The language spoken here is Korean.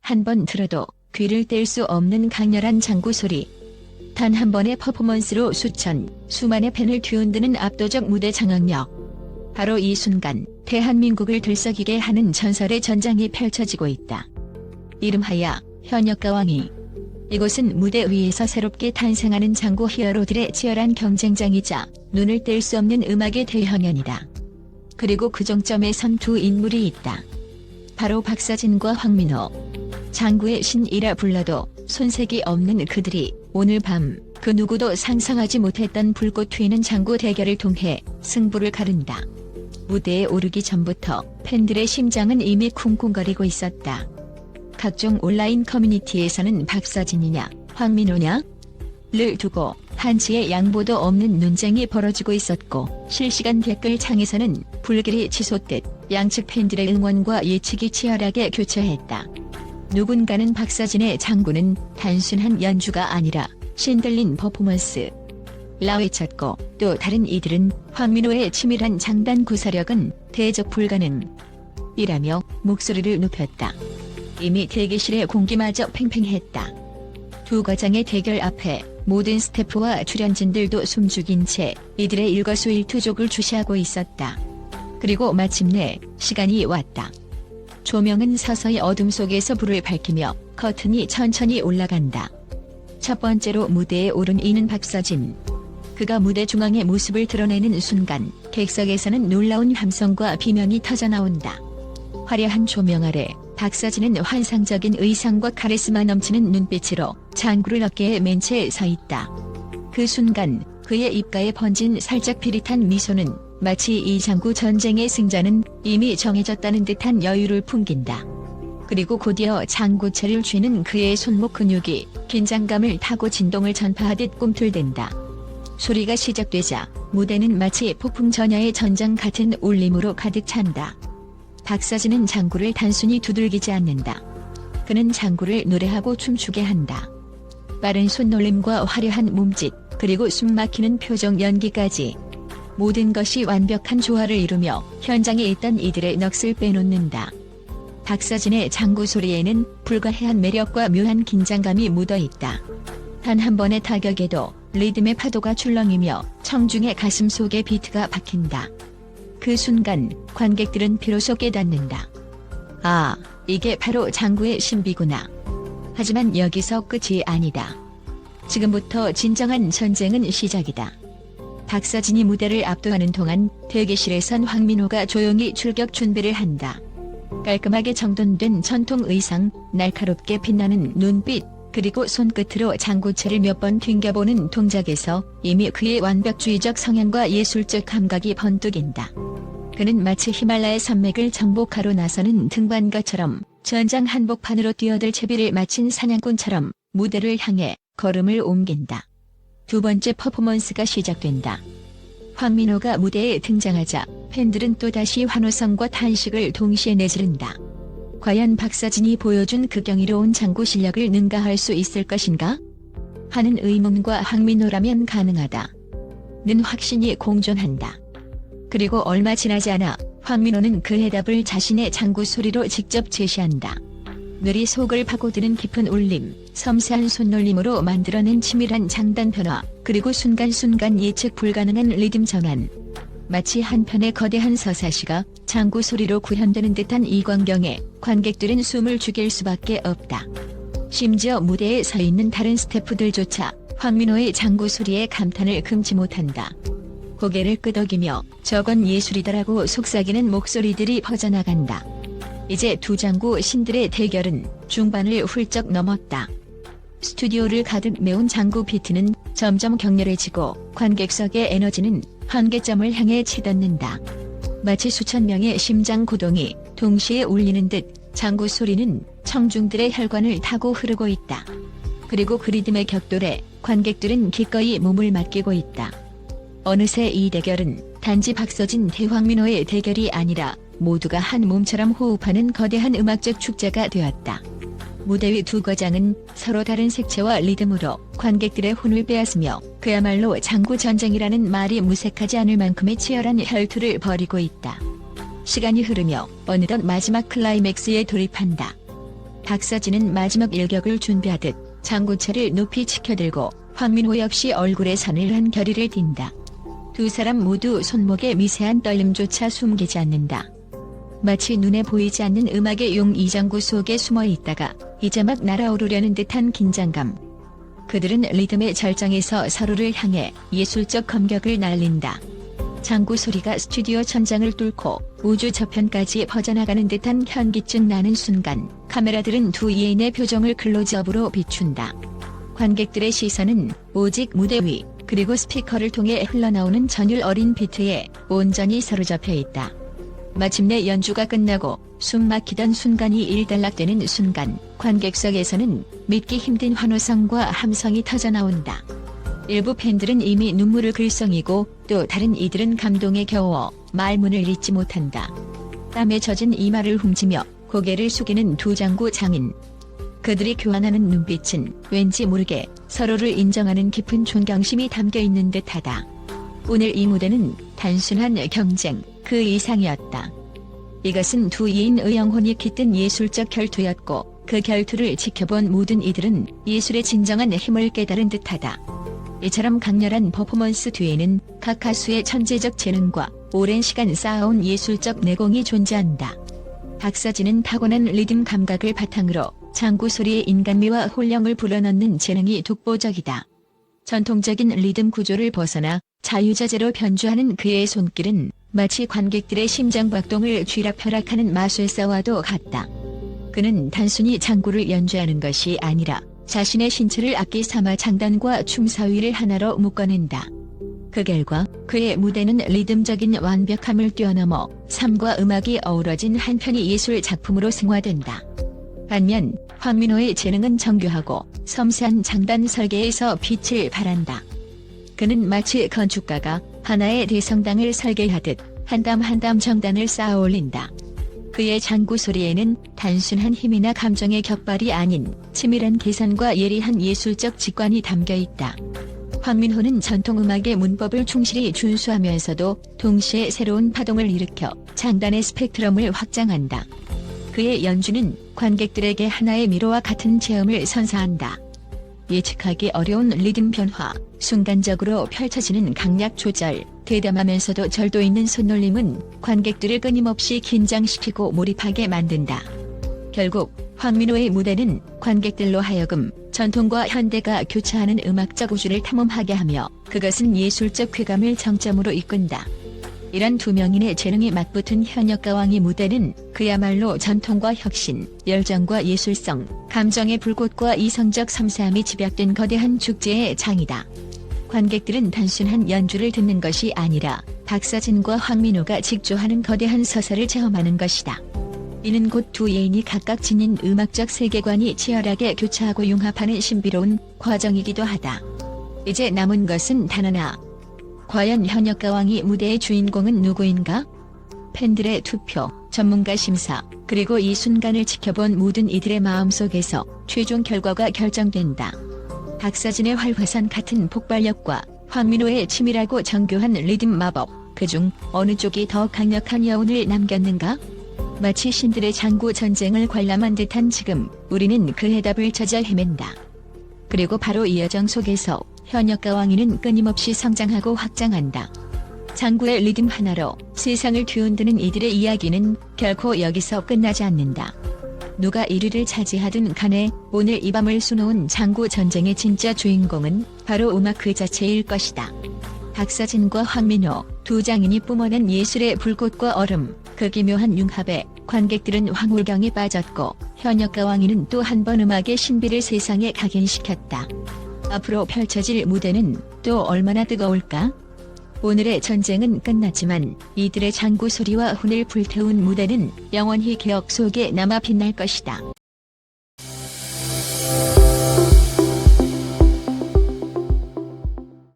한 번 들어도 귀를 뗄 수 없는 강렬한 장구 소리. 단 한 번의 퍼포먼스로 수만의 팬을 뒤흔드는 압도적 무대 장악력. 바로 이 순간 대한민국을 들썩이게 하는 전설의 전장이 펼쳐지고 있다. 이름하여 현역가왕이. 이곳은 무대 위에서 새롭게 탄생하는 장구 히어로들의 치열한 경쟁장이자 눈을 뗄 수 없는 음악의 대형연이다. 그리고 그 정점에 선 두 인물이 있다. 바로 박서진과 황민호. 장구의 신이라 불러도 손색이 없는 그들이 오늘 밤 그 누구도 상상하지 못했던 불꽃 튀는 장구 대결을 통해 승부를 가른다. 무대에 오르기 전부터 팬들의 심장은 이미 쿵쿵거리고 있었다. 각종 온라인 커뮤니티에서는 박서진이냐 황민호냐 를 두고 한치의 양보도 없는 논쟁이 벌어지고 있었고, 실시간 댓글창에서는 불길이 치솟듯 양측 팬들의 응원과 예측이 치열하게 교차했다. 누군가는 박서진의 장구는 단순한 연주가 아니라 신들린 퍼포먼스 라 외쳤고, 또 다른 이들은 황민호의 치밀한 장단 구사력은 대적 불가능 이라며 목소리를 높였다. 이미 대기실의 공기마저 팽팽했다. 두 과장의 대결 앞에 모든 스태프와 출연진들도 숨죽인 채 이들의 일거수일투족을 주시하고 있었다. 그리고 마침내 시간이 왔다. 조명은 서서히 어둠 속에서 불을 밝히며 커튼이 천천히 올라간다. 첫 번째로 무대에 오른 이는 박서진. 그가 무대 중앙의 모습을 드러내는 순간 객석에서는 놀라운 함성과 비명이 터져나온다. 화려한 조명 아래 박서진은 환상적인 의상과 카리스마 넘치는 눈빛으로 장구를 어깨에 맨 채 서 있다. 그 순간 그의 입가에 번진 살짝 비릿한 미소는 마치 이 장구 전쟁의 승자는 이미 정해졌다는 듯한 여유를 풍긴다. 그리고 곧이어 장구채를 쥐는 그의 손목 근육이 긴장감을 타고 진동을 전파하듯 꿈틀댄다. 소리가 시작되자 무대는 마치 폭풍 전야의 전장 같은 울림으로 가득 찬다. 박서진은 장구를 단순히 두들기지 않는다. 그는 장구를 노래하고 춤추게 한다. 빠른 손놀림과 화려한 몸짓, 그리고 숨막히는 표정 연기까지 모든 것이 완벽한 조화를 이루며 현장에 있던 이들의 넋을 빼놓는다. 박서진의 장구 소리에는 불가해한 매력과 묘한 긴장감이 묻어있다. 단 한 번의 타격에도 리듬의 파도가 출렁이며 청중의 가슴 속에 비트가 박힌다. 그 순간 관객들은 비로소 깨닫는다. 아, 이게 바로 장구의 신비구나. 하지만 여기서 끝이 아니다. 지금부터 진정한 전쟁은 시작이다. 박서진이 무대를 압도하는 동안 대기실에선 황민호가 조용히 출격 준비를 한다. 깔끔하게 정돈된 전통 의상, 날카롭게 빛나는 눈빛, 그리고 손끝으로 장구채를 몇 번 튕겨보는 동작에서 이미 그의 완벽주의적 성향과 예술적 감각이 번뜩인다. 그는 마치 히말라야 산맥을 정복하러 나서는 등반가처럼 전장 한복판으로 뛰어들 채비를 마친 사냥꾼처럼 무대를 향해 걸음을 옮긴다. 두 번째 퍼포먼스가 시작된다. 황민호가 무대에 등장하자 팬들은 또다시 환호성과 탄식을 동시에 내지른다. 과연 박서진이 보여준 그 경이로운 장구 실력을 능가할 수 있을 것인가? 하는 의문과 황민호라면 가능하다 는 확신이 공존한다. 그리고 얼마 지나지 않아 황민호는 그 해답을 자신의 장구 소리로 직접 제시한다. 뇌리 속을 파고드는 깊은 울림, 섬세한 손놀림으로 만들어낸 치밀한 장단 변화, 그리고 순간순간 예측 불가능한 리듬 전환. 마치 한편의 거대한 서사시가 장구 소리로 구현되는 듯한 이 광경에 관객들은 숨을 죽일 수밖에 없다. 심지어 무대에 서 있는 다른 스태프들조차 황민호의 장구 소리에 감탄을 금치 못한다. 고개를 끄덕이며 저건 예술이다라고 속삭이는 목소리들이 퍼져나간다. 이제 두 장구 신들의 대결은 중반을 훌쩍 넘었다. 스튜디오를 가득 메운 장구 비트는 점점 격렬해지고 관객석의 에너지는 한계점을 향해 치닫는다. 마치 수천 명의 심장 고동이 동시에 울리는 듯 장구 소리는 청중들의 혈관을 타고 흐르고 있다. 그리고 그 리듬의 격돌에 관객들은 기꺼이 몸을 맡기고 있다. 어느새 이 대결은 단지 박서진 대 황민호의 대결이 아니라 모두가 한 몸처럼 호흡하는 거대한 음악적 축제가 되었다. 무대 위 두 과장은 서로 다른 색채와 리듬으로 관객들의 혼을 빼앗으며 그야말로 장구 전쟁이라는 말이 무색하지 않을 만큼의 치열한 혈투를 벌이고 있다. 시간이 흐르며 어느덧 마지막 클라이맥스에 돌입한다. 박서진은 마지막 일격을 준비하듯 장구차를 높이 치켜들고 황민호 역시 얼굴에 서늘한 결의를 띈다. 두 사람 모두 손목에 미세한 떨림조차 숨기지 않는다. 마치 눈에 보이지 않는 음악의 용 이장구 속에 숨어 있다가 이제 막 날아오르려는 듯한 긴장감. 그들은 리듬의 절정에서 서로를 향해 예술적 검격을 날린다. 장구 소리가 스튜디오 천장을 뚫고 우주 저편까지 퍼져나가는 듯한 현기증 나는 순간 카메라들은 두 예인의 표정을 클로즈업으로 비춘다. 관객들의 시선은 오직 무대 위 그리고 스피커를 통해 흘러나오는 전율 어린 비트에 온전히 사로잡혀 있다. 마침내 연주가 끝나고 숨 막히던 순간이 일단락되는 순간 관객석에서는 믿기 힘든 환호성과 함성이 터져나온다. 일부 팬들은 이미 눈물을 글썽이고 또 다른 이들은 감동에 겨워 말문을 잇지 못한다. 땀에 젖은 이마를 훔치며 고개를 숙이는 두 장구 장인. 그들이 교환하는 눈빛은 왠지 모르게 서로를 인정하는 깊은 존경심이 담겨있는 듯하다. 오늘 이 무대는 단순한 경쟁 그 이상이었다. 이것은 두 예인의 영혼이 깃든 예술적 결투였고 그 결투를 지켜본 모든 이들은 예술의 진정한 힘을 깨달은 듯하다. 이처럼 강렬한 퍼포먼스 뒤에는 각 가수의 천재적 재능과 오랜 시간 쌓아온 예술적 내공이 존재한다. 박서진은 타고난 리듬 감각을 바탕으로 장구 소리의 인간미와 홀령을 불어넣는 재능이 독보적이다. 전통적인 리듬 구조를 벗어나 자유자재로 변주하는 그의 손길은 마치 관객들의 심장박동을 쥐락펴락하는 마술사와도 같다. 그는 단순히 장구를 연주하는 것이 아니라 자신의 신체를 악기 삼아 장단과 춤사위를 하나로 묶어낸다. 그 결과 그의 무대는 리듬적인 완벽함을 뛰어넘어 삶과 음악이 어우러진 한편의 예술 작품으로 승화된다. 반면 황민호의 재능은 정교하고 섬세한 장단 설계에서 빛을 발한다. 그는 마치 건축가가 하나의 대성당을 설계하듯 한 땀 한 땀 정단을 쌓아 올린다. 그의 장구 소리에는 단순한 힘이나 감정의 격발이 아닌 치밀한 계산과 예리한 예술적 직관이 담겨 있다. 황민호는 전통음악의 문법을 충실히 준수하면서도 동시에 새로운 파동을 일으켜 장단의 스펙트럼을 확장한다. 그의 연주는 관객들에게 하나의 미로와 같은 체험을 선사한다. 예측하기 어려운 리듬 변화, 순간적으로 펼쳐지는 강약 조절, 대담하면서도 절도 있는 손놀림은 관객들을 끊임없이 긴장시키고 몰입하게 만든다. 결국 황민호의 무대는 관객들로 하여금 전통과 현대가 교차하는 음악적 우주를 탐험하게 하며 그것은 예술적 쾌감을 정점으로 이끈다. 이런 두 명인의 재능이 맞붙은 현역가왕의 무대는 그야말로 전통과 혁신, 열정과 예술성, 감정의 불꽃과 이성적 섬세함이 집약된 거대한 축제의 장이다. 관객들은 단순한 연주를 듣는 것이 아니라 박서진과 황민호가 직조하는 거대한 서사를 체험하는 것이다. 이는 곧 두 예인이 각각 지닌 음악적 세계관이 치열하게 교차하고 융합하는 신비로운 과정이기도 하다. 이제 남은 것은 단 하나. 과연 현역가왕이 무대의 주인공은 누구인가? 팬들의 투표, 전문가 심사, 그리고 이 순간을 지켜본 모든 이들의 마음속에서 최종 결과가 결정된다. 박서진의 활화산 같은 폭발력과 황민호의 치밀하고 정교한 리듬 마법, 그중 어느 쪽이 더 강력한 여운을 남겼는가? 마치 신들의 장구 전쟁을 관람한 듯한 지금 우리는 그 해답을 찾아 헤맨다. 그리고 바로 이 여정 속에서 현역가왕이는 끊임없이 성장하고 확장한다. 장구의 리듬 하나로 세상을 뒤흔드는 이들의 이야기는 결코 여기서 끝나지 않는다. 누가 1위를 차지하든 간에 오늘 이 밤을 수놓은 장구 전쟁의 진짜 주인공은 바로 음악 그 자체일 것이다. 박서진과 황민호 두 장인이 뿜어낸 예술의 불꽃과 얼음, 그 기묘한 융합에 관객들은 황홀경에 빠졌고 현역가왕이는 또 한 번 음악의 신비를 세상에 각인시켰다. 앞으로 펼쳐질 무대는 또 얼마나 뜨거울까? 오늘의 전쟁은 끝났지만 이들의 장구 소리와 혼을 불태운 무대는 영원히 기억 속에 남아 빛날 것이다.